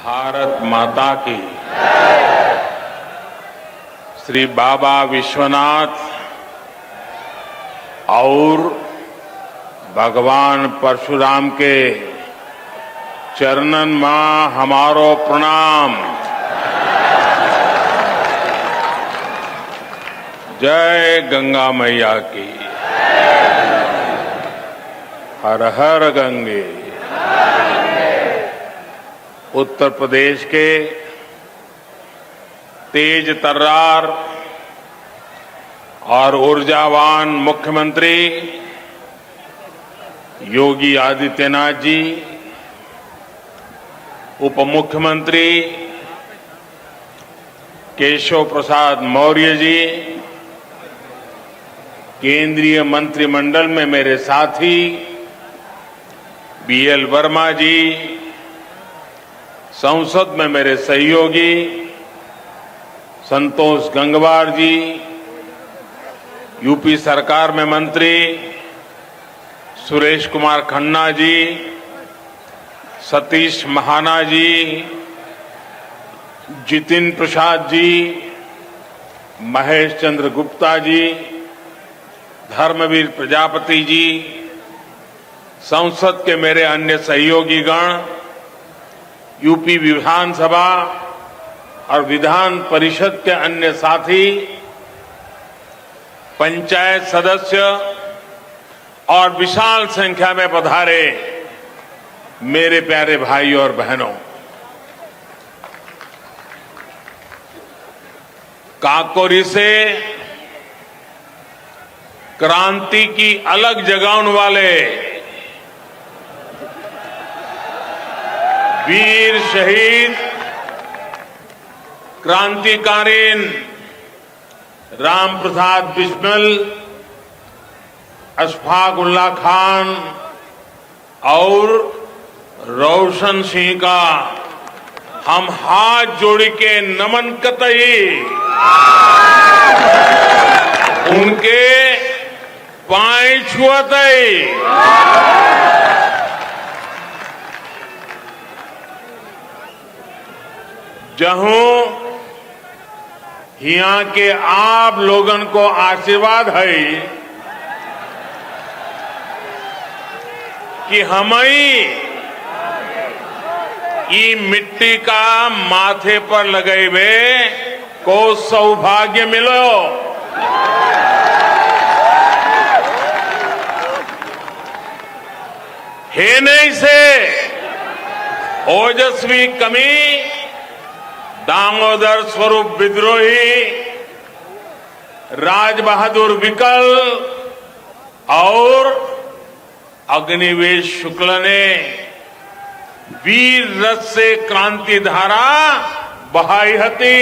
भारत माता की। श्री बाबा विश्वनाथ और भगवान परशुराम के चरणन मां हमारो प्रणाम। जय गंगा मैया की। हर हर गंगे। उत्तर प्रदेश के तेज तर्रार और ऊर्जावान मुख्यमंत्री योगी आदित्यनाथ जी, उप मुख्यमंत्री केशव प्रसाद मौर्य जी, केंद्रीय मंत्रिमंडल में मेरे साथी बीएल वर्मा जी, संसद में मेरे सहयोगी संतोष गंगवार जी, यूपी सरकार में मंत्री सुरेश कुमार खन्ना जी, सतीश महाना जी, जितिन प्रसाद जी, महेश चंद्र गुप्ता जी, धर्मवीर प्रजापति जी, संसद के मेरे अन्य सहयोगी गण, यूपी विधानसभा और विधान परिषद के अन्य साथी, पंचायत सदस्य और विशाल संख्या में पधारे मेरे प्यारे भाई और बहनों, काकोरी से क्रांति की अलग जगाने वाले वीर शहीद क्रांतिकारीन राम प्रसाद बिस्मिल, अशफाक उल्लाह खान और रोशन सिंह का हम हाथ जोड़ के नमन कतई उनके पांव छुअतई। जहूं यहाँ के आप लोगन को आशीर्वाद है कि हमें ई मिट्टी का माथे पर लगे हुए को सौभाग्य मिलो। हे नहीं से ओजस्वी कमी दामोदर स्वरूप विद्रोही, राज बहादुर विकल और अग्निवेश शुक्ल ने वीर रथ से क्रांति धारा बहाई हती।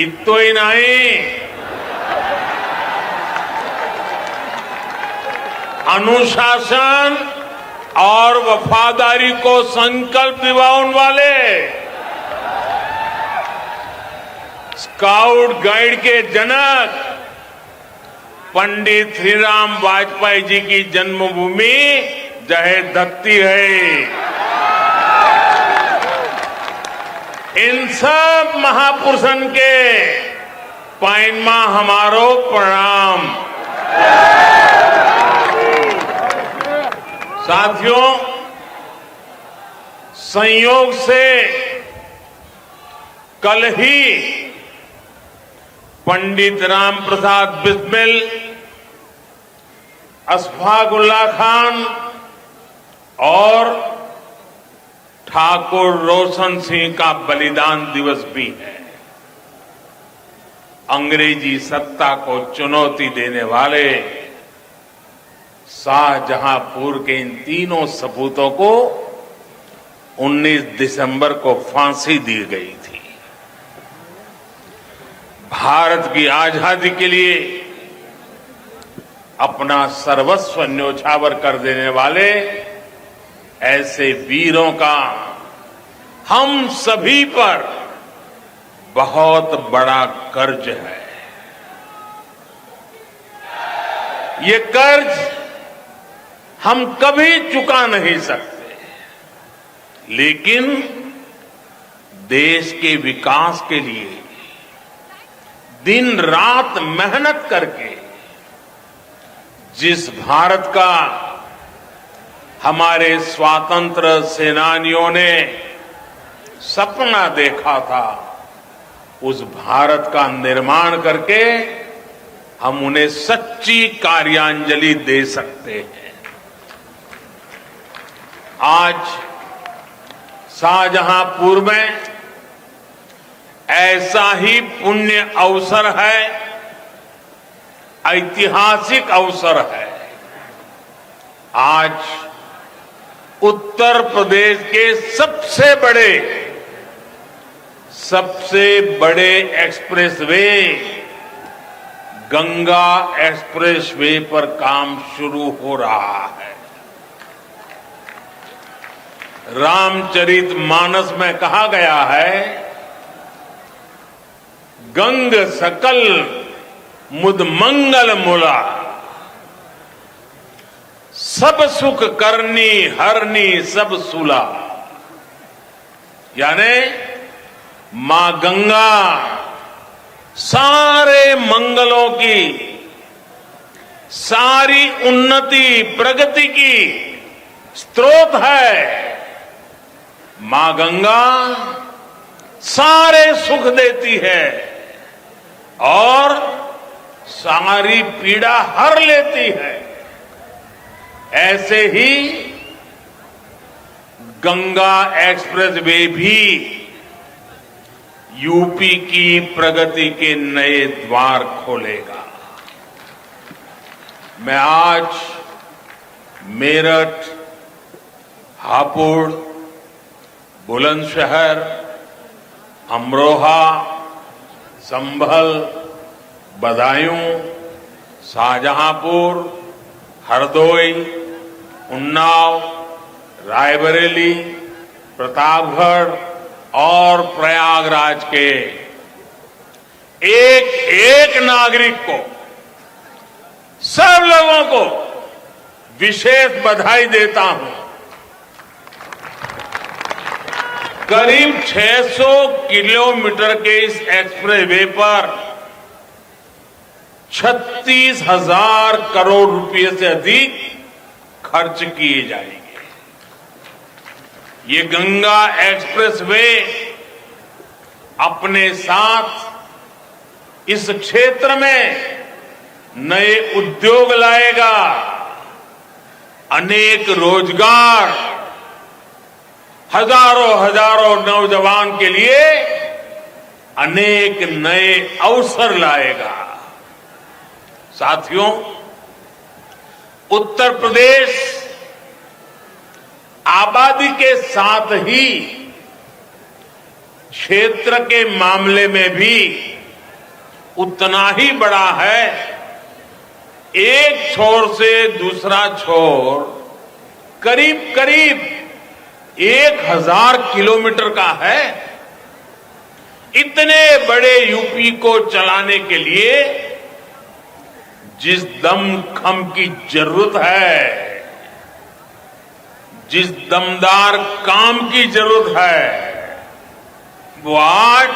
इतो ही नहीं, अनुशासन और वफादारी को संकल्प दिवाने वाले स्काउट गाइड के जनक पंडित श्रीराम वाजपेयी जी की जन्मभूमि जहे धरती है। इन सब महापुरुषन के पैनमा हमारो प्रणाम। साथियों, संयोग से कल ही पंडित राम प्रसाद बिस्मिल, अशफाक उल्लाह खान और ठाकुर रोशन सिंह का बलिदान दिवस भी है। अंग्रेजी सत्ता को चुनौती देने वाले शाहजहांपुर के इन तीनों सपूतों को 19 दिसंबर को फांसी दी गई थी। भारत की आजादी के लिए अपना सर्वस्व न्योछावर कर देने वाले ऐसे वीरों का हम सभी पर बहुत बड़ा कर्ज है। ये कर्ज हम कभी चुका नहीं सकते, लेकिन देश के विकास के लिए दिन रात मेहनत करके जिस भारत का हमारे स्वातंत्र सेनानियों ने सपना देखा था, उस भारत का निर्माण करके हम उन्हें सच्ची कार्यांजलि दे सकते हैं। आज शाहजहांपुर में ऐसा ही पुण्य अवसर है, ऐतिहासिक अवसर है। आज उत्तर प्रदेश के सबसे बड़े एक्सप्रेसवे गंगा एक्सप्रेसवे पर काम शुरू हो रहा है। रामचरितमानस में कहा गया है, गंग सकल मुद मंगल मूला, सब सुख करनी हरनी सब सुला। यानी मां गंगा सारे मंगलों की, सारी उन्नति प्रगति की स्रोत है। मां गंगा सारे सुख देती है और सारी पीड़ा हर लेती है। ऐसे ही गंगा एक्सप्रेसवे भी यूपी की प्रगति के नए द्वार खोलेगा। मैं आज मेरठ, हापुड़, बुलंदशहर, अमरोहा, संभल, बदायूं, शाहजहांपुर, हरदोई, उन्नाव, रायबरेली, प्रतापगढ़ और प्रयागराज के एक एक नागरिक को, सब लोगों को विशेष बधाई देता हूं। करीब 600 किलोमीटर के इस एक्सप्रेसवे पर 36,000 करोड़ रुपए से अधिक खर्च किए जाएंगे। ये गंगा एक्सप्रेसवे अपने साथ इस क्षेत्र में नए उद्योग लाएगा, अनेक रोजगार, हजारों नौजवान के लिए अनेक नए अवसर लाएगा। साथियों, उत्तर प्रदेश आबादी के साथ ही क्षेत्र के मामले में भी उतना ही बड़ा है। एक छोर से दूसरा छोर करीब 1000 किलोमीटर का है। इतने बड़े यूपी को चलाने के लिए जिस दमखम की जरूरत है, जिस दमदार काम की जरूरत है, वो आज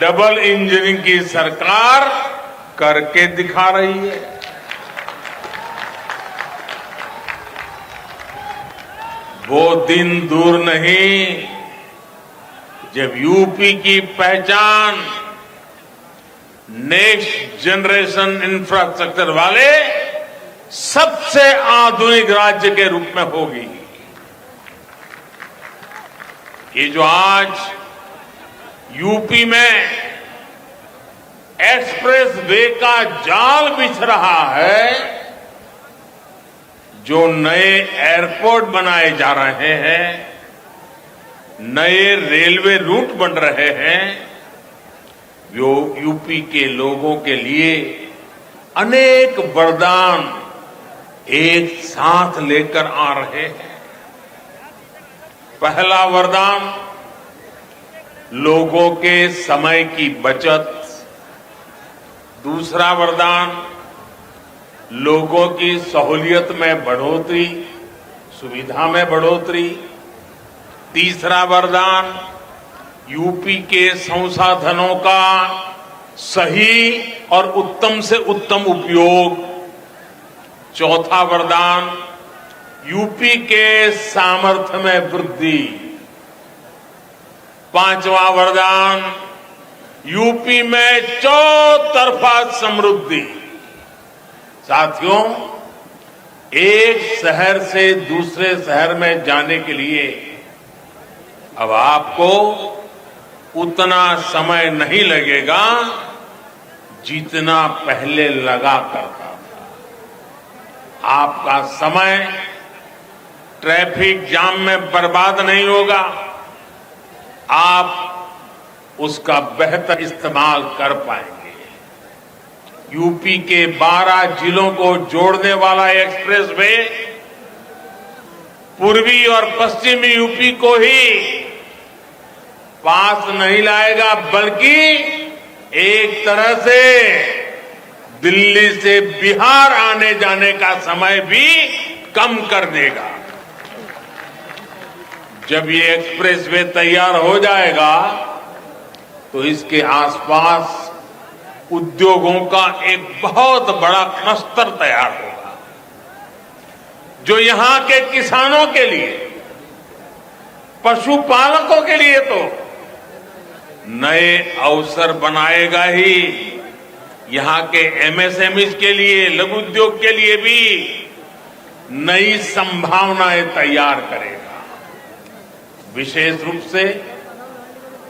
डबल इंजन की सरकार करके दिखा रही है। वो दिन दूर नहीं जब यूपी की पहचान नेक्स्ट जनरेशन इंफ्रास्ट्रक्चर वाले सबसे आधुनिक राज्य के रूप में होगी। ये जो आज यूपी में एक्सप्रेस वे का जाल बिछ रहा है, जो नए एयरपोर्ट बनाए जा रहे हैं, नए रेलवे रूट बन रहे हैं, जो यूपी के लोगों के लिए अनेक वरदान एक साथ लेकर आ रहे हैं। पहला वरदान लोगों के समय की बचत, दूसरा वरदान लोगों की सहूलियत में बढ़ोतरी, सुविधा में बढ़ोतरी। तीसरा वरदान, यूपी के संसाधनों का सही और उत्तम से उत्तम उपयोग। चौथा वरदान, यूपी के सामर्थ्य में वृद्धि। पांचवा वरदान, यूपी में चौतरफा समृद्धि। साथियों, एक शहर से दूसरे शहर में जाने के लिए अब आपको उतना समय नहीं लगेगा जितना पहले लगा करता था। आपका समय ट्रैफिक जाम में बर्बाद नहीं होगा। आप उसका बेहतर इस्तेमाल कर पाएंगे। यूपी के 12 जिलों को जोड़ने वाला एक्सप्रेस वे पूर्वी और पश्चिमी यूपी को ही पास नहीं लाएगा, बल्कि एक तरह से दिल्ली से बिहार आने जाने का समय भी कम कर देगा। जब ये एक्सप्रेस वे तैयार हो जाएगा तो इसके आसपास उद्योगों का एक बहुत बड़ा क्लस्टर तैयार होगा, जो यहां के किसानों के लिए, पशुपालकों के लिए तो नए अवसर बनाएगा ही, यहां के एमएसएमई के लिए, लघु उद्योग के लिए भी नई संभावनाएं तैयार करेगा। विशेष रूप से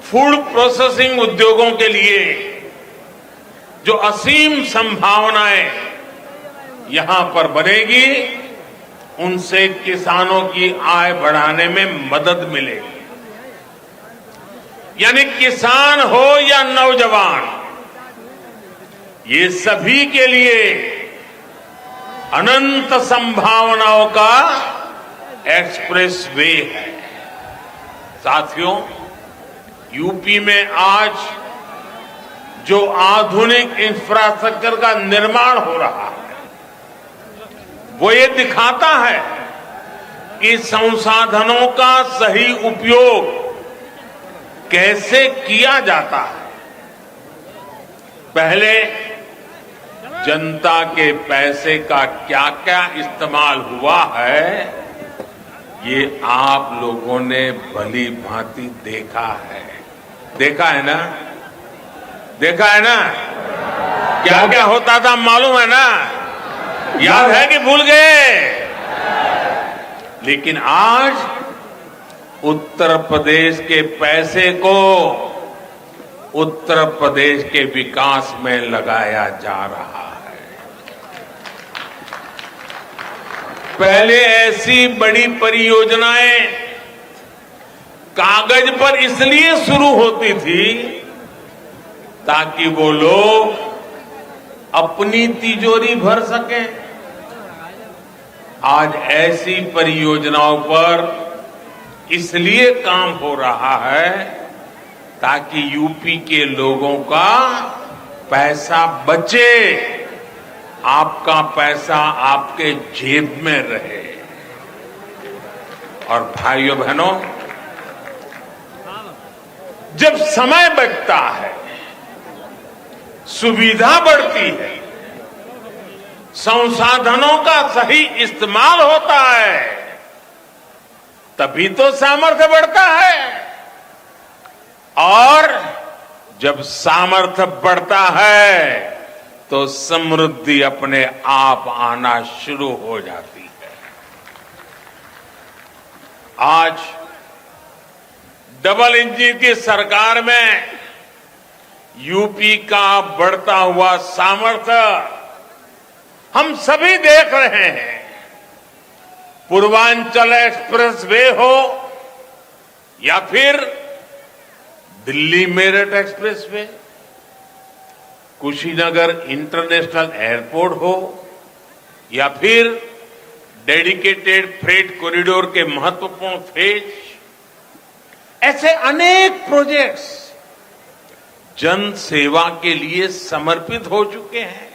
फूड प्रोसेसिंग उद्योगों के लिए जो असीम संभावनाएं यहां पर बनेगी, उनसे किसानों की आय बढ़ाने में मदद मिलेगी। यानी किसान हो या नौजवान, ये सभी के लिए अनंत संभावनाओं का एक्सप्रेस वे है। साथियों, यूपी में आज जो आधुनिक इंफ्रास्ट्रक्चर का निर्माण हो रहा है, वो ये दिखाता है कि संसाधनों का सही उपयोग कैसे किया जाता है। पहले जनता के पैसे का क्या क्या इस्तेमाल हुआ है, ये आप लोगों ने भली भांति देखा है। देखा है ना? देखा है ना? क्या क्या होता था मालूम है ना? याद है कि भूल गए? लेकिन आज उत्तर प्रदेश के पैसे को उत्तर प्रदेश के विकास में लगाया जा रहा है। पहले ऐसी बड़ी परियोजनाएं कागज पर इसलिए शुरू होती थी ताकि वो लोग अपनी तिजोरी भर सकें। आज ऐसी परियोजनाओं पर इसलिए काम हो रहा है ताकि यूपी के लोगों का पैसा बचे, आपका पैसा आपके जेब में रहे। और भाइयों बहनों, जब समय बचता है, सुविधा बढ़ती है, संसाधनों का सही इस्तेमाल होता है, तभी तो सामर्थ्य बढ़ता है। और जब सामर्थ्य बढ़ता है तो समृद्धि अपने आप आना शुरू हो जाती है। आज डबल इंजन की सरकार में यूपी का बढ़ता हुआ सामर्थ्य हम सभी देख रहे हैं। पूर्वांचल एक्सप्रेस वे हो या फिर Delhi Meerut express way, Kushinagar international airport हो या फिर डेडिकेटेड फ्रेट कॉरिडोर के महत्वपूर्ण फेज, ऐसे अनेक प्रोजेक्ट्स जन सेवा के लिए समर्पित हो चुके हैं।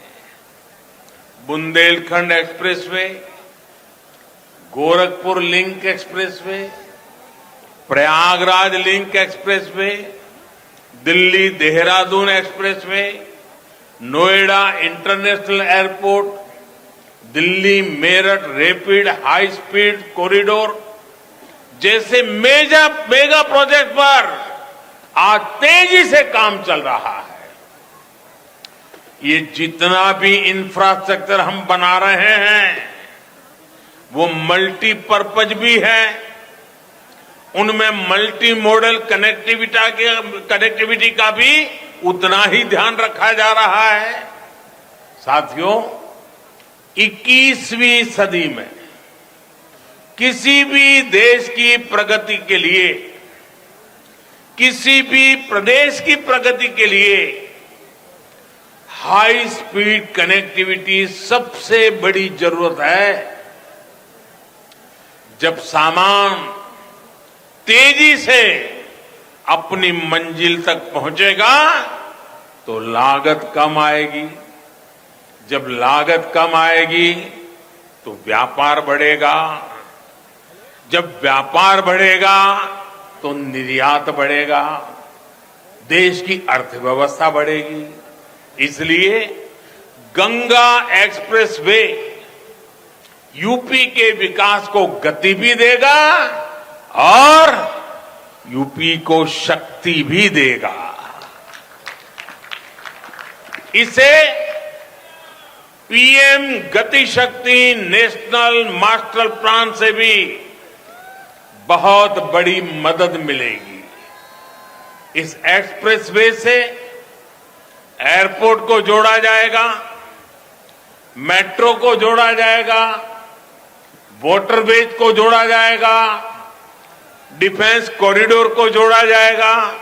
Bundelkhand expressway, Gorakhpur link expressway, Prayagraj link expressway, Delhi Dehradun expressway, Noida international airport, Delhi Meerut rapid high speed corridor जैसे मेगा प्रोजेक्ट पर आज तेजी से काम चल रहा है। ये जितना भी इंफ्रास्ट्रक्चर हम बना रहे हैं वो मल्टीपर्पज भी है, उनमें मल्टी मॉडल कनेक्टिविटी का भी उतना ही ध्यान रखा जा रहा है। साथियों, 21वीं सदी में किसी भी देश की प्रगति के लिए, किसी भी प्रदेश की प्रगति के लिए हाई स्पीड कनेक्टिविटी सबसे बड़ी जरूरत है। जब सामान तेजी से अपनी मंजिल तक पहुंचेगा तो लागत कम आएगी, जब लागत कम आएगी तो व्यापार बढ़ेगा, जब व्यापार बढ़ेगा तो निर्यात बढ़ेगा, देश की अर्थव्यवस्था बढ़ेगी। इसलिए गंगा एक्सप्रेसवे यूपी के विकास को गति भी देगा और यूपी को शक्ति भी देगा। इसे पीएम गति शक्ति नेशनल मास्टर प्लान से भी बहुत बड़ी मदद मिलेगी। इस एक्सप्रेसवे से एयरपोर्ट को जोड़ा जाएगा, मेट्रो को जोड़ा जाएगा, वाटरवेज को जोड़ा जाएगा, डिफेंस कॉरिडोर को जोड़ा जाएगा।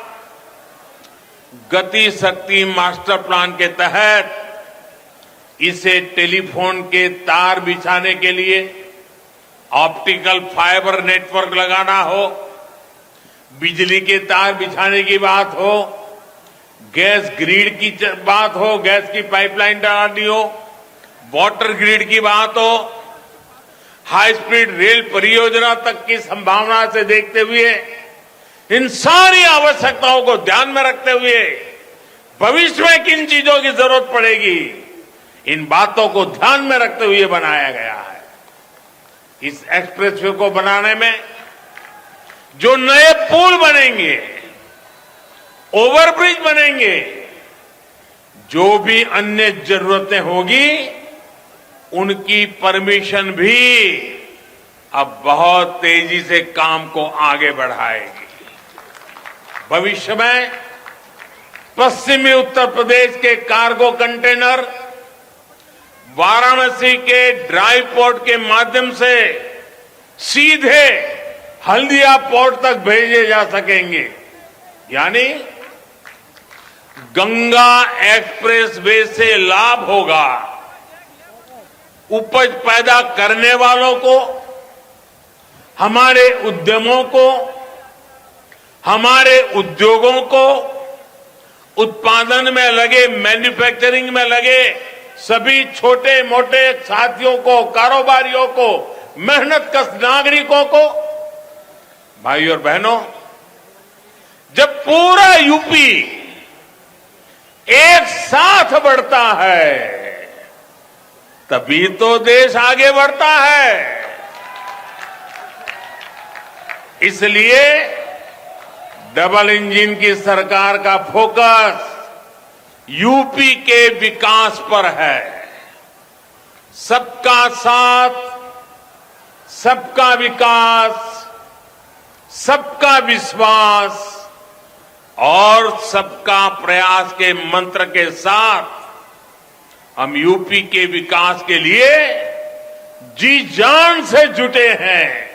गति शक्ति मास्टर प्लान के तहत इसे टेलीफोन के तार बिछाने के लिए ऑप्टिकल फाइबर नेटवर्क लगाना हो, बिजली के तार बिछाने की बात हो, गैस ग्रिड की बात हो, गैस की पाइपलाइन डालनी हो, वाटर ग्रिड की बात हो, हाई स्पीड रेल परियोजना तक की संभावना से देखते हुए इन सारी आवश्यकताओं को ध्यान में रखते हुए भविष्य में किन चीजों की जरूरत पड़ेगी, इन बातों को ध्यान में रखते हुए बनाया गया है। इस एक्सप्रेसवे को बनाने में जो नए पुल बनेंगे, ओवरब्रिज बनेंगे, जो भी अन्य जरूरतें होगी उनकी परमिशन भी अब बहुत तेजी से काम को आगे बढ़ाएगी। भविष्य में पश्चिमी उत्तर प्रदेश के कार्गो कंटेनर वाराणसी के ड्राई पोर्ट के माध्यम से सीधे हल्दिया पोर्ट तक भेजे जा सकेंगे। यानी गंगा एक्सप्रेसवे से लाभ होगा उपज पैदा करने वालों को, हमारे उद्यमों को, हमारे उद्योगों को, उत्पादन में लगे, मैन्युफैक्चरिंग में लगे सभी छोटे मोटे साथियों को, कारोबारियों को, मेहनतकश नागरिकों को। भाई और बहनों, जब पूरा यूपी एक साथ बढ़ता है तभी तो देश आगे बढ़ता है। इसलिए डबल इंजन की सरकार का फोकस यूपी के विकास पर है। सबका साथ, सबका विकास, सबका विश्वास और सबका प्रयास के मंत्र के साथ हम यूपी के विकास के लिए जी जान से जुटे हैं,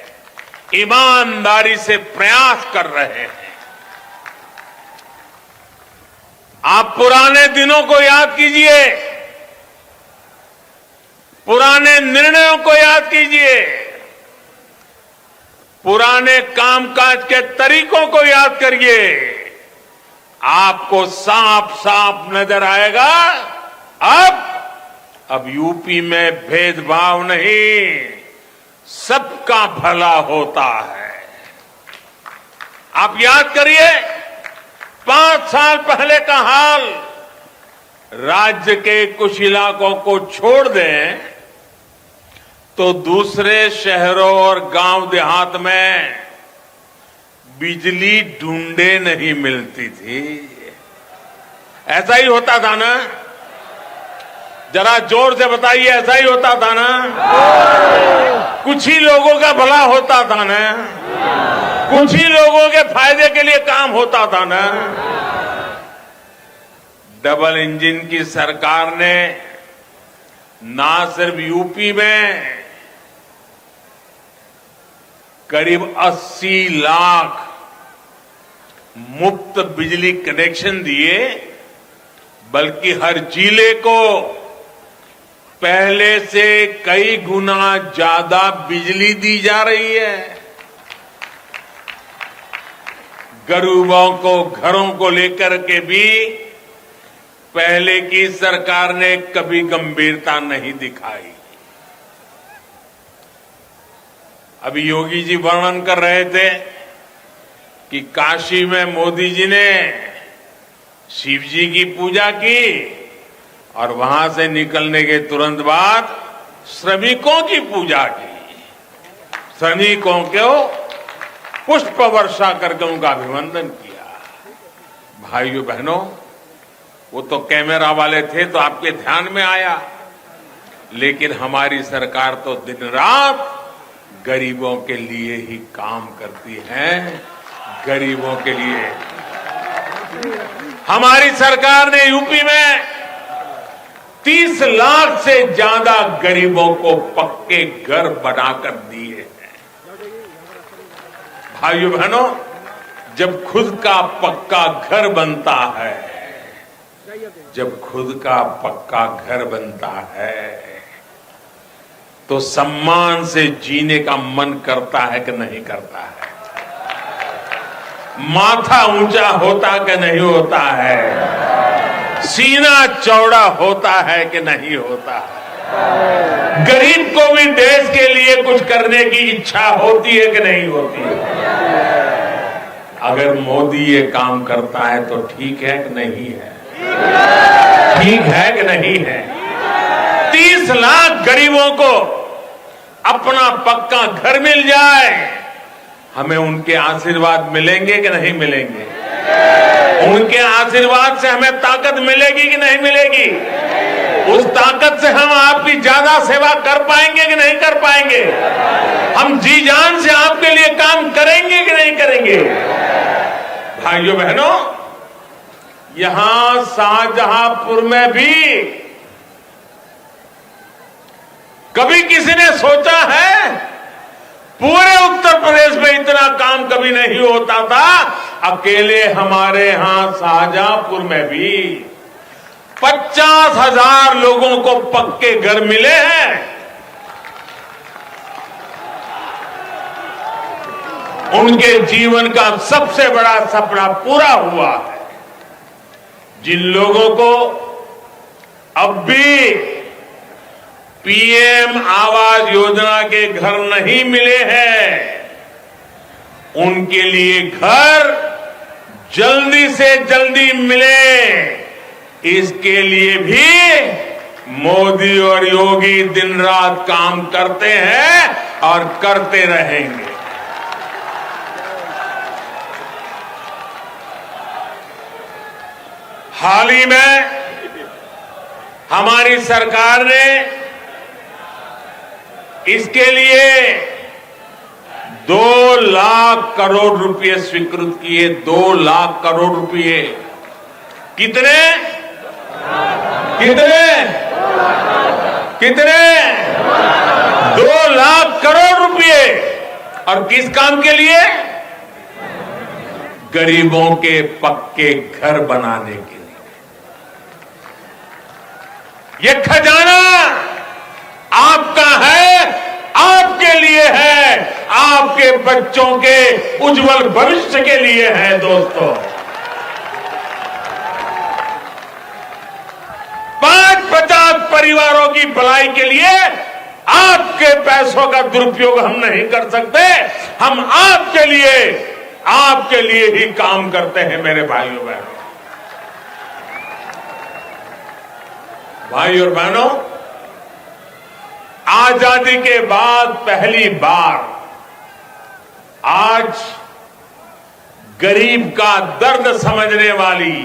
ईमानदारी से प्रयास कर रहे हैं। आप पुराने दिनों को याद कीजिए, पुराने निर्णयों को याद कीजिए, पुराने कामकाज के तरीकों को याद करिए। आपको साफ साफ नजर आएगा अब अब यूपी में भेदभाव नहीं, सबका भला होता है। आप याद करिए 5 साल पहले का हाल, राज्य के कुछ इलाकों को छोड़ दें तो दूसरे शहरों और गांव देहात में बिजली ढूंढे नहीं मिलती थी। ऐसा ही होता था ना? जरा जोर से बताइए, ऐसा ही होता था ना? कुछ ही लोगों का भला होता था ना? कुछ ही लोगों के फायदे के लिए काम होता था ना? डबल इंजन की सरकार ने ना सिर्फ यूपी में करीब 80 लाख मुफ्त बिजली कनेक्शन दिए, बल्कि हर जिले को पहले से कई गुना ज्यादा बिजली दी जा रही है। गरीबों को घरों को लेकर के भी पहले की सरकार ने कभी गंभीरता नहीं दिखाई। अभी योगी जी वर्णन कर रहे थे कि काशी में मोदी जी ने शिव जी की पूजा की और वहां से निकलने के तुरंत बाद श्रमिकों की पूजा की। श्रमिकों को पुष्प वर्षा करके उनका अभिनंदन किया। भाइयों बहनों, वो तो कैमरा वाले थे तो आपके ध्यान में आया, लेकिन हमारी सरकार तो दिन रात गरीबों के लिए ही काम करती है। गरीबों के लिए हमारी सरकार ने यूपी में 30 लाख से ज्यादा गरीबों को पक्के घर बनाकर दिए हैं। भाइयों बहनों, जब खुद का पक्का घर बनता है, जब खुद का पक्का घर बनता है तो सम्मान से जीने का मन करता है कि नहीं करता है? माथा ऊंचा होता कि नहीं होता है? सीना चौड़ा होता है कि नहीं होता है? गरीब को भी देश के लिए कुछ करने की इच्छा होती है कि नहीं होती है? अगर मोदी ये काम करता है तो ठीक है कि नहीं है? ठीक है कि नहीं है? 30 लाख गरीबों को अपना पक्का घर मिल जाए, हमें उनके आशीर्वाद मिलेंगे कि नहीं मिलेंगे? उनके आशीर्वाद से हमें ताकत मिलेगी कि नहीं मिलेगी? उस ताकत से हम आपकी ज्यादा सेवा कर पाएंगे कि नहीं कर पाएंगे? हम जी जान से आपके लिए काम करेंगे कि नहीं करेंगे? भाइयों बहनों, यहां शाहजहांपुर में भी कभी किसी ने सोचा है? पूरे उत्तर प्रदेश में इतना काम कभी नहीं होता था। अकेले हमारे यहां शाहजहांपुर में भी 50,000 लोगों को पक्के घर मिले हैं। उनके जीवन का सबसे बड़ा सपना पूरा हुआ है। जिन लोगों को अब भी पीएम आवास योजना के घर नहीं मिले हैं, उनके लिए घर जल्दी से जल्दी मिले, इसके लिए भी मोदी और योगी दिन रात काम करते हैं और करते रहेंगे। हाल ही में हमारी सरकार ने इसके लिए 2 लाख करोड़ रुपए स्वीकृत किए। 2 लाख करोड़ रुपए। कितने कितने कितने 2 लाख करोड़ रुपए। और किस काम के लिए? गरीबों के पक्के घर बनाने के लिए। ये खजाना आपका है, आपके लिए है, आपके बच्चों के उज्जवल भविष्य के लिए है। दोस्तों, 50 परिवारों की भलाई के लिए आपके पैसों का दुरुपयोग हम नहीं कर सकते। हम आपके लिए ही काम करते हैं मेरे भाइयों बहनों। भाई और बहनों, आजादी के बाद पहली बार आज गरीब का दर्द समझने वाली,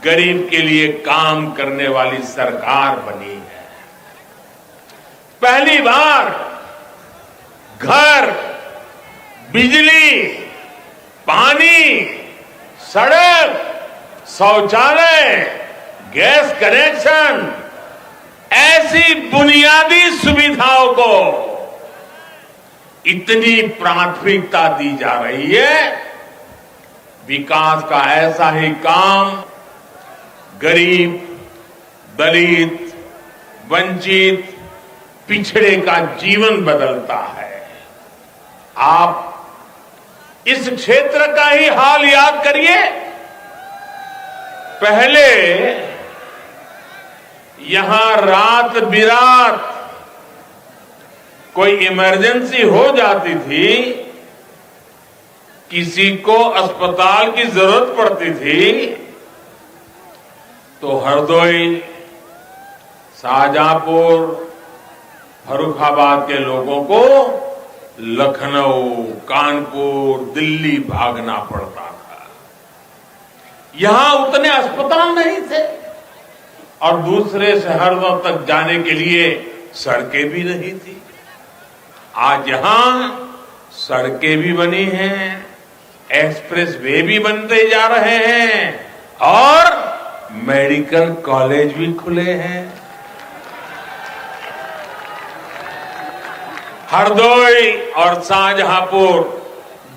गरीब के लिए काम करने वाली सरकार बनी है। पहली बार घर, बिजली, पानी, सड़क, शौचालय, गैस कनेक्शन, ऐसी बुनियादी सुविधाओं को इतनी प्राथमिकता दी जा रही है। विकास का ऐसा ही काम गरीब, दलित, वंचित, पिछड़े का जीवन बदलता है। आप इस क्षेत्र का ही हाल याद करिए। पहले यहां रात बिरात कोई इमरजेंसी हो जाती थी, किसी को अस्पताल की जरूरत पड़ती थी, तो हरदोई, शाहजहांपुर, फर्रुखाबाद के लोगों को लखनऊ, कानपुर, दिल्ली भागना पड़ता था। यहां उतने अस्पताल नहीं थे और दूसरे शहरों तक जाने के लिए सड़कें भी नहीं थी। आज यहां सड़कें भी बनी हैं, एक्सप्रेस वे भी बनते जा रहे हैं और मेडिकल कॉलेज भी खुले हैं। हरदोई और शाहजहांपुर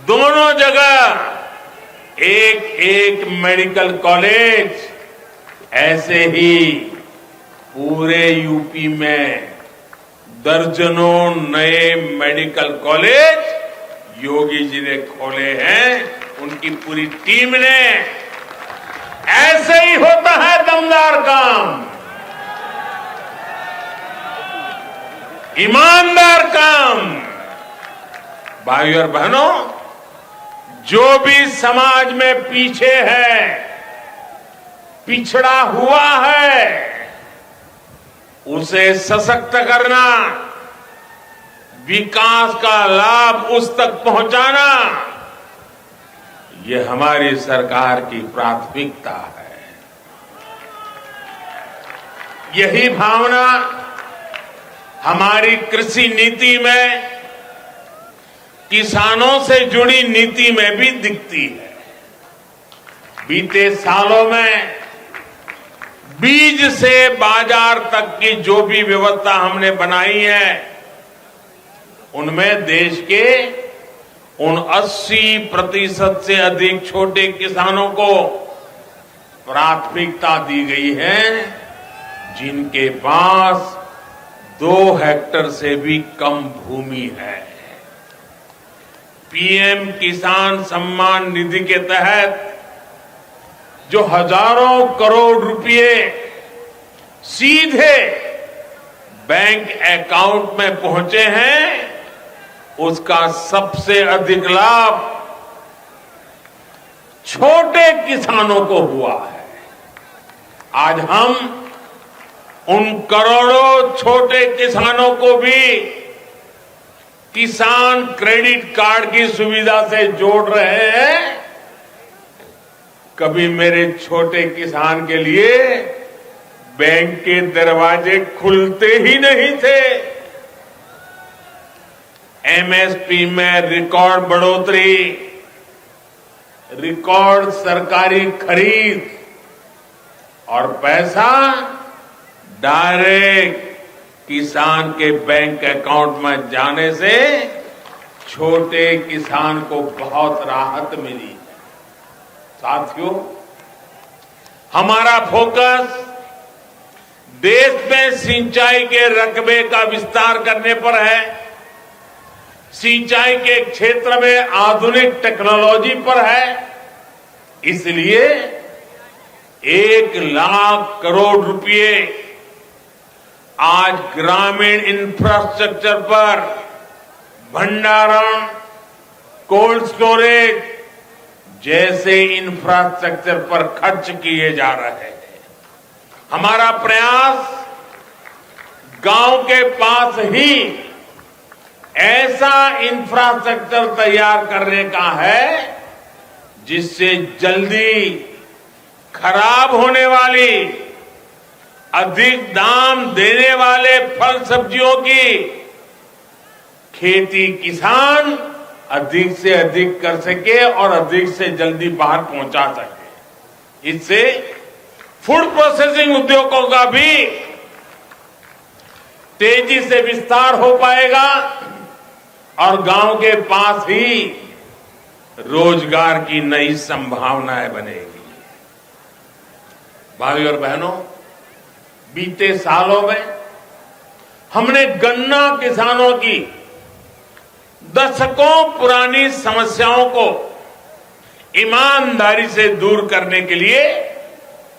दोनों जगह एक एक मेडिकल कॉलेज, ऐसे ही पूरे यूपी में दर्जनों नए मेडिकल कॉलेज योगी जी ने खोले हैं, उनकी पूरी टीम ने। ऐसे ही होता है दमदार काम, ईमानदार काम। भाइयों और बहनों, जो भी समाज में पीछे है, पिछड़ा हुआ है, उसे सशक्त करना, विकास का लाभ उस तक पहुंचाना, ये हमारी सरकार की प्राथमिकता है। यही भावना हमारी कृषि नीति में, किसानों से जुड़ी नीति में भी दिखती है। बीते सालों में बीज से बाजार तक की जो भी व्यवस्था हमने बनाई है, उनमें देश के उन 80% से अधिक छोटे किसानों को प्राथमिकता दी गई है, जिनके पास 2 हेक्टेयर से भी कम भूमि है। पीएम किसान सम्मान निधि के तहत जो हजारों करोड़ रुपए सीधे बैंक अकाउंट में पहुंचे हैं, उसका सबसे अधिक लाभ छोटे किसानों को हुआ है। आज हम उन करोड़ों छोटे किसानों को भी किसान क्रेडिट कार्ड की सुविधा से जोड़ रहे हैं। कभी मेरे छोटे किसान के लिए बैंक के दरवाजे खुलते ही नहीं थे। एमएसपी में रिकॉर्ड बढ़ोतरी, रिकॉर्ड सरकारी खरीद और पैसा डायरेक्ट किसान के बैंक अकाउंट में जाने से छोटे किसान को बहुत राहत मिली। साथियों, हमारा फोकस देश में सिंचाई के रकबे का विस्तार करने पर है, सिंचाई के क्षेत्र में आधुनिक टेक्नोलॉजी पर है। इसलिए 1,00,000 करोड़ रुपए आज ग्रामीण इंफ्रास्ट्रक्चर पर, भंडारण, कोल्ड स्टोरेज जैसे इंफ्रास्ट्रक्चर पर खर्च किए जा रहे हैं। हमारा प्रयास गांव के पास ही ऐसा इंफ्रास्ट्रक्चर तैयार करने का है जिससे जल्दी खराब होने वाली, अधिक दाम देने वाले फल सब्जियों की खेती किसान अधिक से अधिक कर सके और अधिक से जल्दी बाहर पहुंचा सके। इससे फूड प्रोसेसिंग उद्योगों का भी तेजी से विस्तार हो पाएगा और गांव के पास ही रोजगार की नई संभावनाएं बनेगी। भाई और बहनों, बीते सालों में हमने गन्ना किसानों की दशकों पुरानी समस्याओं को ईमानदारी से दूर करने के लिए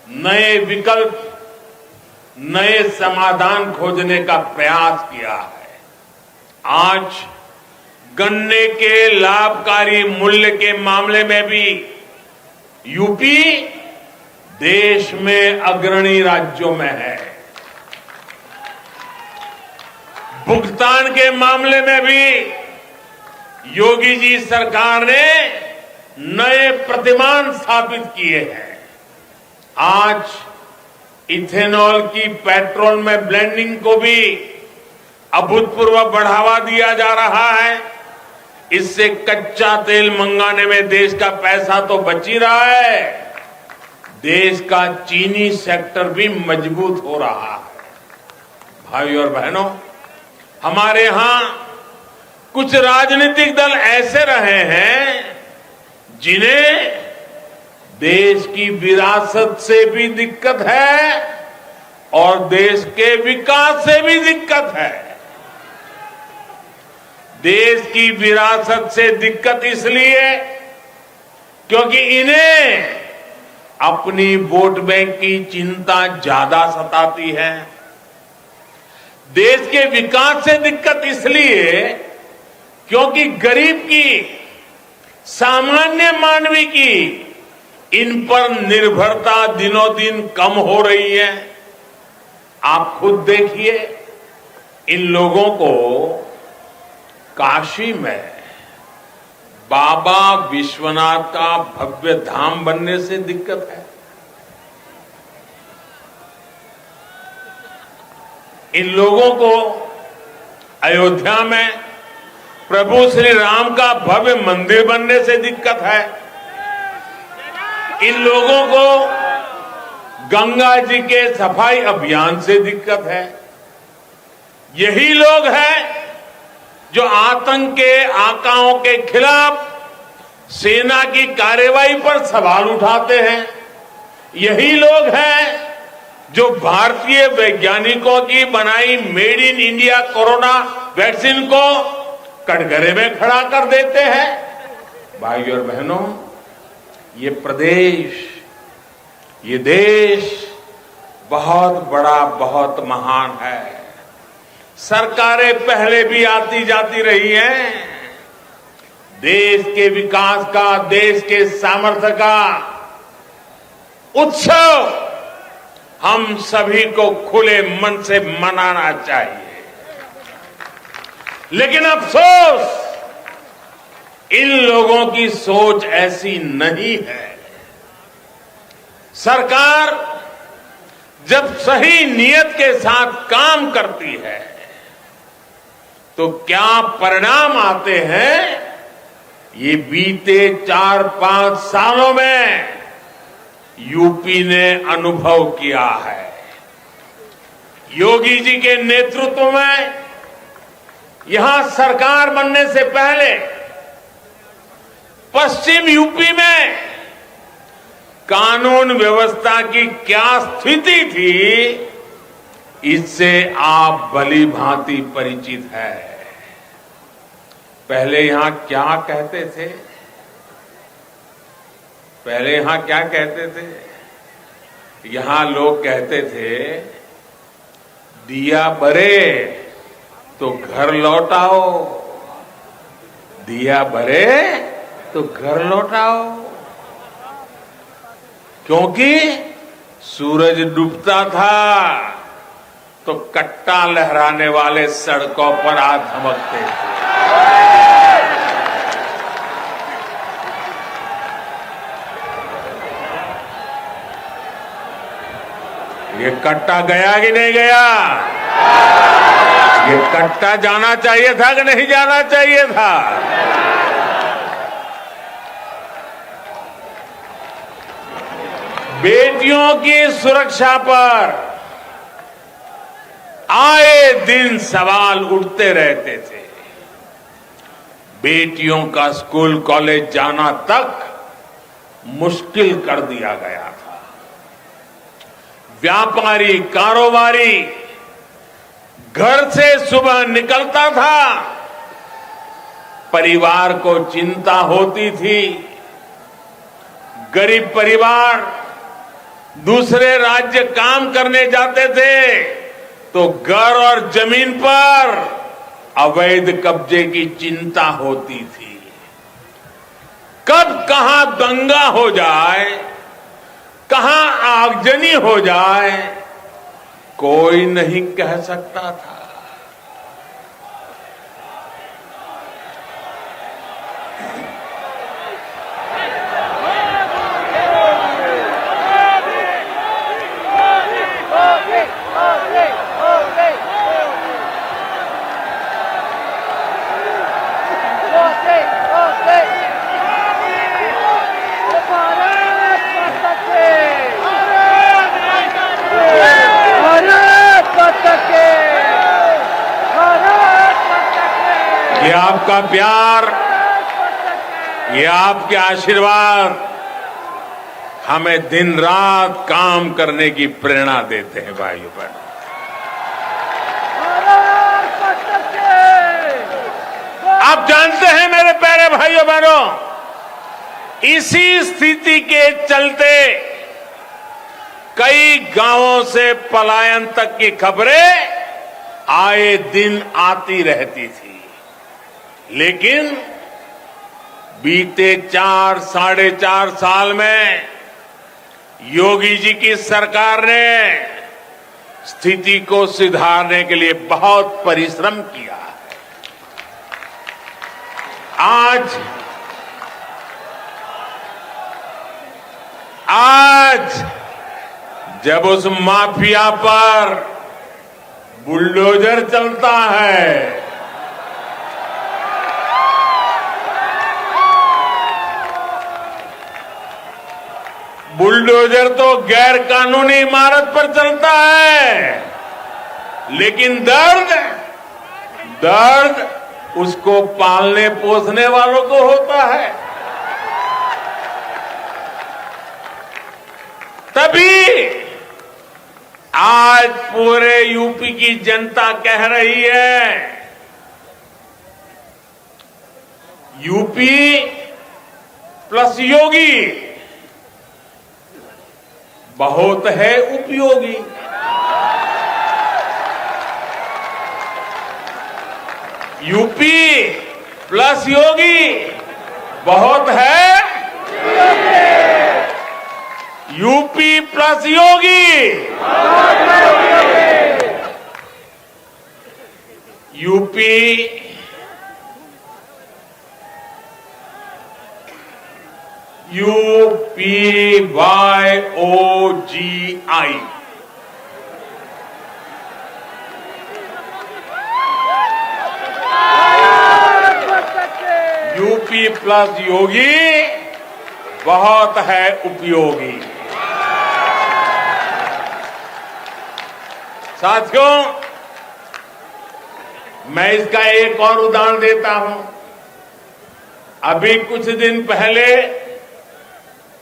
नए विकल्प, नए समाधान खोजने का प्रयास किया है। आज गन्ने के लाभकारी मूल्य के मामले में भी यूपी देश में अग्रणी राज्यों में है। भुगतान के मामले में भी योगी जी सरकार ने नए प्रतिमान स्थापित किए हैं। आज इथेनॉल की पेट्रोल में ब्लेंडिंग को भी अभूतपूर्व बढ़ावा दिया जा रहा है। इससे कच्चा तेल मंगाने में देश का पैसा तो बच ही रहा है, देश का चीनी सेक्टर भी मजबूत हो रहा है। भाई और बहनों, हमारे यहां कुछ राजनीतिक दल ऐसे रहे हैं जिन्हें देश की विरासत से भी दिक्कत है और देश के विकास से भी दिक्कत है। देश की विरासत से दिक्कत इसलिए क्योंकि इन्हें अपनी वोट बैंक की चिंता ज्यादा सताती है। देश के विकास से दिक्कत इसलिए क्योंकि गरीब की, सामान्य मानवी की इन पर निर्भरता दिनों दिन कम हो रही है। आप खुद देखिए, इन लोगों को काशी में बाबा विश्वनाथ का भव्य धाम बनने से दिक्कत है। इन लोगों को अयोध्या में प्रभु श्री राम का भव्य मंदिर बनने से दिक्कत है। इन लोगों को गंगा जी के सफाई अभियान से दिक्कत है। यही लोग हैं जो आतंक के आकाओं के खिलाफ सेना की कार्रवाई पर सवाल उठाते हैं। यही लोग हैं जो भारतीय वैज्ञानिकों की बनाई made in India corona vaccine को कटघरे में खड़ा कर देते हैं। भाई और बहनों, ये प्रदेश, ये देश बहुत बड़ा, बहुत महान है। सरकारें पहले भी आती जाती रही हैं। देश के विकास का, देश के सामर्थ्य का उत्सव हम सभी को खुले मन से मनाना चाहिए। लेकिन अफसोस, इन लोगों की सोच ऐसी नहीं है। सरकार जब सही नियत के साथ काम करती है तो क्या परिणाम आते हैं, ये बीते 4-5 सालों में यूपी ने अनुभव किया है। योगी जी के नेतृत्व में यहां सरकार बनने से पहले पश्चिम यूपी में कानून व्यवस्था की क्या स्थिति थी, इससे आप भली भांति परिचित है। पहले यहां क्या कहते थे? पहले यहां क्या कहते थे? यहां लोग कहते थे दिया बरे तो घर लौटाओ, दिया बरे तो घर लौटाओ, क्योंकि सूरज डूबता था तो कट्टा लहराने वाले सड़कों पर आ धमकते थे। ये कट्टा गया कि नहीं गया? ये कट्टा जाना चाहिए था कि नहीं जाना चाहिए था? बेटियों की सुरक्षा पर आए दिन सवाल उठते रहते थे। बेटियों का स्कूल कॉलेज जाना तक मुश्किल कर दिया गया था। व्यापारी कारोबारी घर से सुबह निकलता था, परिवार को चिंता होती थी। गरीब परिवार दूसरे राज्य काम करने जाते थे तो घर और जमीन पर अवैध कब्जे की चिंता होती थी। कब कहां दंगा हो जाए, कहां आगजनी हो जाए, कोई नहीं कह सकता था। ये आपका प्यार, ये आपके आशीर्वाद हमें दिन रात काम करने की प्रेरणा देते हैं भाइयों बहनों। आप जानते हैं मेरे प्यारे भाइयों बहनों, इसी स्थिति के चलते कई गांवों से पलायन तक की खबरें आए दिन आती रहती थी। लेकिन बीते 4-4.5 साल में योगी जी की सरकार ने स्थिति को सुधारने के लिए बहुत परिश्रम किया है। आज जब उस माफिया पर बुलडोजर चलता है, बुलडोजर तो गैर कानूनी इमारत पर चलता है, लेकिन दर्द उसको पालने पोसने वालों को होता है। तभी आज पूरे यूपी की जनता कह रही है, यूपी प्लस योगी बहुत है उपयोगी। यूपी प्लस योगी बहुत है, यूपी प्लस योगी यूपी UPYOGI यूपी प्लस योगी बहुत है उपयोगी। साथियों, मैं इसका एक और उदाहरण देता हूं। अभी कुछ दिन पहले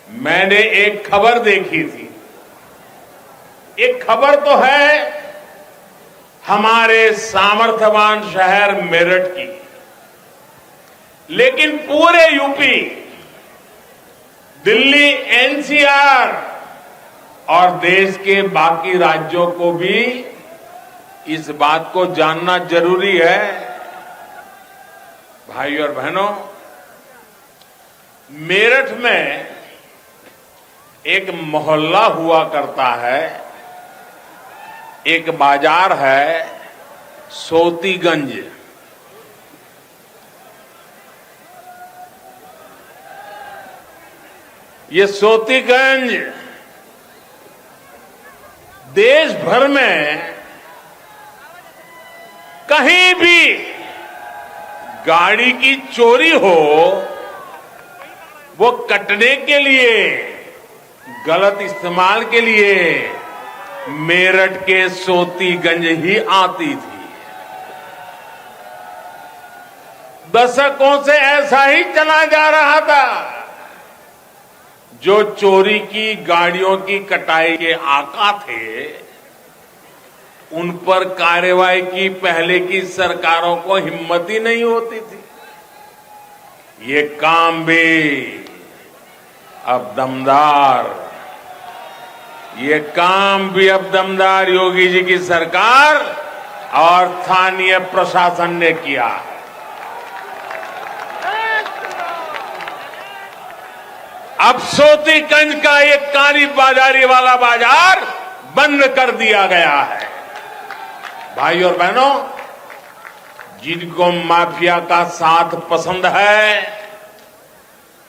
मैंने एक खबर देखी थी। एक खबर तो है हमारे सामर्थ्यवान शहर मेरठ की, लेकिन पूरे यूपी, दिल्ली, एनसीआर और देश के बाकी राज्यों को भी इस बात को जानना जरूरी है। भाई और बहनों, मेरठ में एक मोहल्ला हुआ करता है, एक बाजार है सोतीगंज। ये सोतीगंज देश भर में कहीं भी गाड़ी की चोरी हो, वो कटने के लिए, गलत इस्तेमाल के लिए मेरठ के सोतीगंज ही आती थी। दशकों से ऐसा ही चला जा रहा था। जो चोरी की गाड़ियों की कटाई के आका थे, उन पर कार्रवाई की पहले की सरकारों को हिम्मत ही नहीं होती थी। ये काम भी अब दमदार, ये काम भी अब दमदार योगी जी की सरकार और स्थानीय प्रशासन ने किया है। अब सोतीगंज का एक काली बाजारी वाला बाजार बंद कर दिया गया है। भाई और बहनों, जिनको माफिया का साथ पसंद है,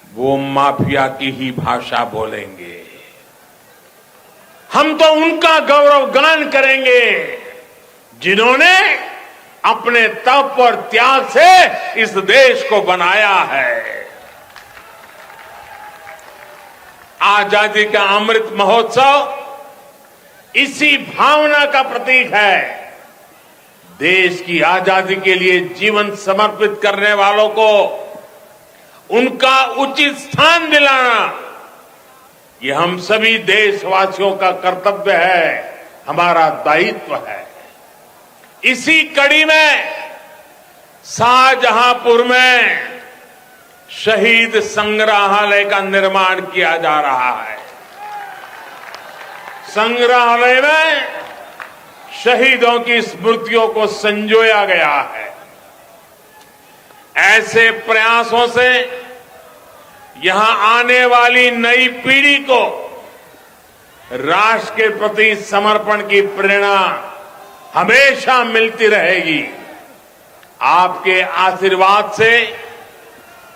वो माफिया की ही भाषा बोलेंगे। हम तो उनका गौरवगान करेंगे जिन्होंने अपने तप और त्याग से इस देश को बनाया है। आजादी का अमृत महोत्सव इसी भावना का प्रतीक है। देश की आजादी के लिए जीवन समर्पित करने वालों को उनका उचित स्थान दिलाना, ये हम सभी देशवासियों का कर्तव्य है, हमारा दायित्व है। इसी कड़ी में शाहजहांपुर में शहीद संग्रहालय का निर्माण किया जा रहा है। संग्रहालय में शहीदों की स्मृतियों को संजोया गया है। ऐसे प्रयासों से यहां आने वाली नई पीढ़ी को राष्ट्र के प्रति समर्पण की प्रेरणा हमेशा मिलती रहेगी। आपके आशीर्वाद से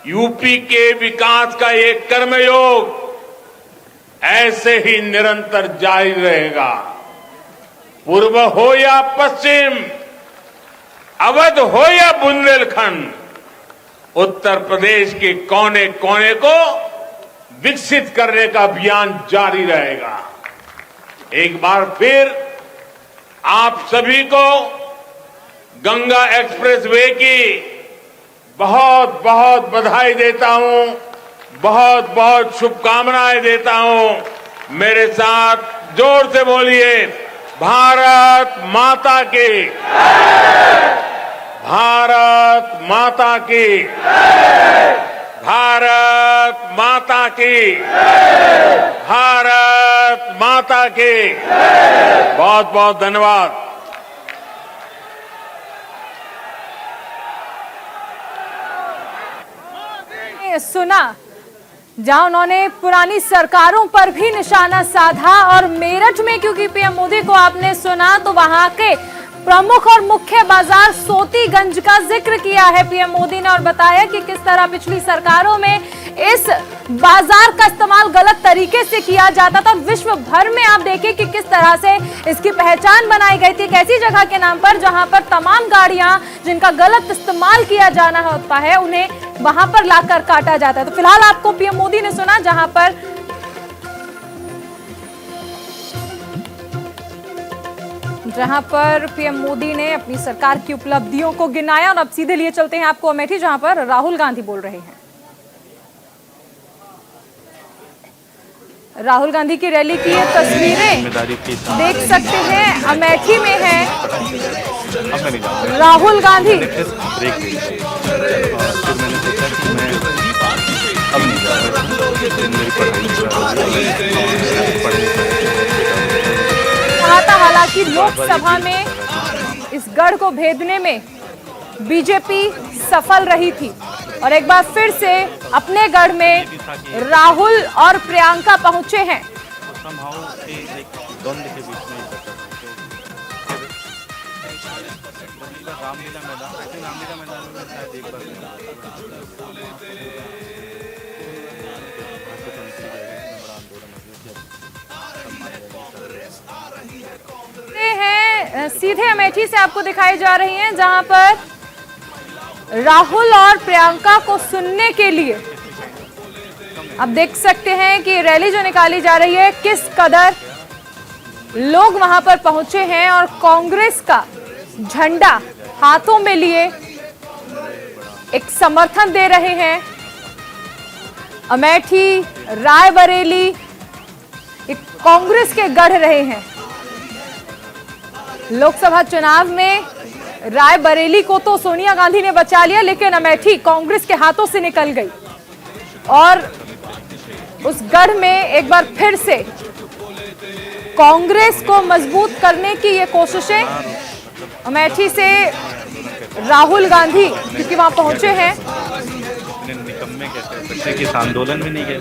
यूपी के विकास का ये कर्मयोग ऐसे ही निरंतर जारी रहेगा। पूर्व हो या पश्चिम, अवध हो या बुंदेलखंड, उत्तर प्रदेश के कोने कोने को विकसित करने का अभियान जारी रहेगा। एक बार फिर आप सभी को गंगा एक्सप्रेसवे की बहुत बहुत बधाई देता हूं, बहुत बहुत शुभकामनाएं देता हूं। मेरे साथ जोर से बोलिए, भारत माता की, भारत माता की, भारत माता की, भारत माता की। बहुत बहुत धन्यवाद। सुना जहां उन्होंने पुरानी सरकारों पर भी निशाना साधा, और मेरठ में क्योंकि पीएम मोदी को आपने सुना तो वहां के प्रमुख और मुख्य बाजार सोतीगंज का जिक्र किया है पीएम मोदी ने, और बताया कि किस तरह पिछली सरकारों में इस बाजार का इस्तेमाल गलत तरीके से किया जाता था। विश्व भर में आप देखें कि किस तरह से इसकी पहचान बनाई गई थी, एक ऐसी जगह के नाम पर जहां पर तमाम गाड़ियां जिनका गलत इस्तेमाल किया जाना होता है उन्हें वहां पर लाकर काटा जाता है। तो फिलहाल आपको पीएम मोदी ने सुना जहां पर पीएम मोदी ने अपनी सरकार की उपलब्धियों को गिनाया। और अब सीधे लिए चलते हैं आपको अमेठी, जहां पर राहुल गांधी बोल रहे हैं। राहुल गांधी की रैली की ये तस्वीरें देख सकते हैं, अमेठी में है राहुल गांधी। अब नहीं जा रहा, मेरी पढ़ाई कि लोकसभा में इस गढ़ को भेदने में बीजेपी सफल रही थी और एक बार फिर से अपने गढ़ में राहुल और प्रियंका पहुंचे हैं। सीधे अमेठी से आपको दिखाई जा रही हैं, जहां पर राहुल और प्रियंका को सुनने के लिए आप देख सकते हैं कि रैली जो निकाली जा रही है, किस कदर लोग वहां पर पहुंचे हैं और कांग्रेस का झंडा हाथों में लिए एक समर्थन दे रहे हैं। अमेठी, रायबरेली एक कांग्रेस के गढ़ रहे हैं। लोकसभा चुनाव में रायबरेली को तो सोनिया गांधी ने बचा लिया, लेकिन अमेठी कांग्रेस के हाथों से निकल गई और उस गढ़ में एक बार फिर से कांग्रेस को मजबूत करने की ये कोशिशें। अमेठी से राहुल गांधी क्योंकि वहां पहुंचे हैं, निकम्मे कहते हैं, आंदोलन में नहीं गए।